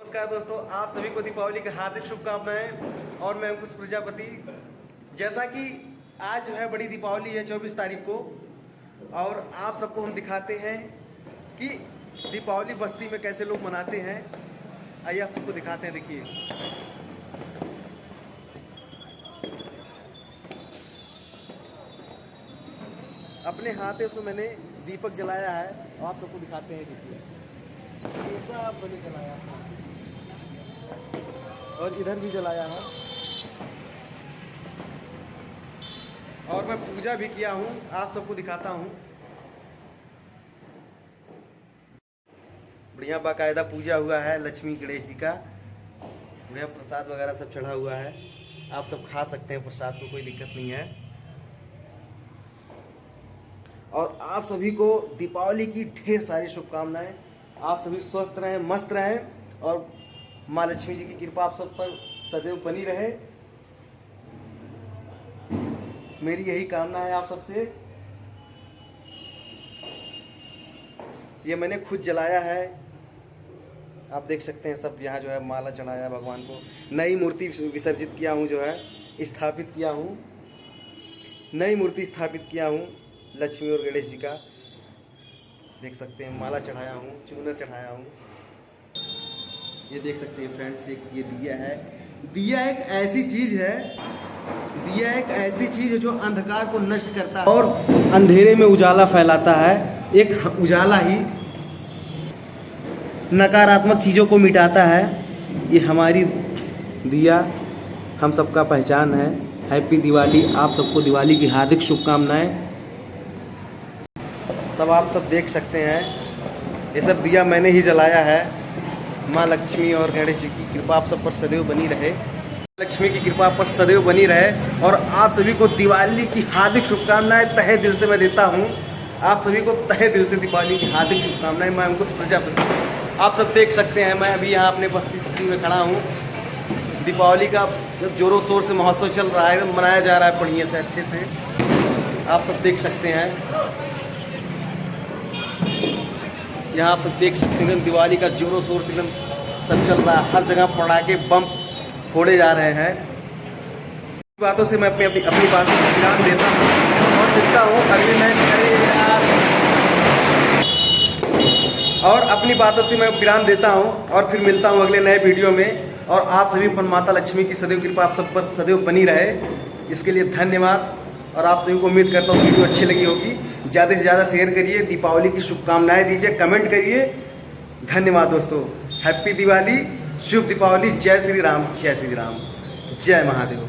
नमस्कार दोस्तों, आप सभी को दीपावली की हार्दिक शुभकामनाएं। और मैं अंकुश प्रजापति। जैसा कि आज जो है बड़ी दीपावली है 24 तारीख को, और आप सबको हम दिखाते हैं कि दीपावली बस्ती में कैसे लोग मनाते हैं। आइए आप सबको दिखाते हैं। देखिए, अपने हाथों से मैंने दीपक जलाया है और आप सबको दिखाते हैं। देखिए, ये सब मैंने जलाया है और इधर भी जलाया है, और मैं पूजा भी किया हूँ, आप सबको दिखाता हूँ। बढ़िया बाकायदा पूजा हुआ है लक्ष्मी गणेश जी का। बढ़िया प्रसाद वगैरह सब चढ़ा हुआ है, आप सब खा सकते हैं प्रसाद को, कोई दिक्कत नहीं है। और आप सभी को दीपावली की ढेर सारी शुभकामनाएं। आप सभी स्वस्थ रहें, मस्त रहें, और माँ लक्ष्मी जी की कृपा आप सब पर सदैव बनी रहे। मेरी यही कामना है आप सबसे। ये मैंने खुद जलाया है, आप देख सकते हैं। सब यहाँ जो है माला चढ़ाया भगवान को। नई मूर्ति विसर्जित किया हूँ, जो है स्थापित किया हूँ। नई मूर्ति स्थापित किया हूँ लक्ष्मी और गणेश जी का, देख सकते हैं। माला चढ़ाया हूँ, चूनर चढ़ाया हूँ। ये देख सकते हैं फ्रेंड्स, एक ये दिया है। दिया एक ऐसी चीज है, दिया एक ऐसी चीज है जो अंधकार को नष्ट करता है और अंधेरे में उजाला फैलाता है। एक उजाला ही नकारात्मक चीजों को मिटाता है। ये हमारी दिया हम सबका पहचान है। हैप्पी दिवाली। आप सबको दिवाली की हार्दिक शुभकामनाएं। सब आप सब देख सकते हैं, ये सब दिया मैंने ही जलाया है। माँ लक्ष्मी और गणेश जी की कृपा आप सब पर सदैव बनी रहे। लक्ष्मी की कृपा आप पर सदैव बनी रहे। और आप सभी को दिवाली की हार्दिक शुभकामनाएं तहे दिल से मैं देता हूँ। आप सभी को तहे दिल से दीपावली की हार्दिक शुभकामनाएं। मैं अंकुश प्रजापति। आप सब देख सकते हैं, मैं अभी यहाँ अपने बस्ती सिटी में खड़ा हूँ। दीपावली का जोरों शोर से महोत्सव चल रहा है, मनाया जा रहा है बढ़िया से, अच्छे से। आप सब देख सकते हैं, यहाँ आप सब देख सकते हैं। दिवाली का जोरों शोर से एकदम सब चल रहा है। हर जगह पटाखे बम फोड़े जा रहे हैं। बातों से मैं अपनी बातों को ध्यान देता हूँ और मिलता हूँ अगले अपनी बातों से मैं विराम देता हूँ और फिर मिलता हूँ अगले नए वीडियो में। और आप सभी पर माता लक्ष्मी की सदैव कृपा आप सब पर सदैव बनी रहे, इसके लिए धन्यवाद। और आप सभी को उम्मीद करता हूँ वीडियो अच्छी लगी होगी। ज़्यादा से ज़्यादा शेयर करिए, दीपावली की शुभकामनाएं दीजिए, कमेंट करिए। धन्यवाद दोस्तों। हैप्पी दिवाली, शुभ दीपावली। जय श्री राम, जय श्री राम, जय महादेव।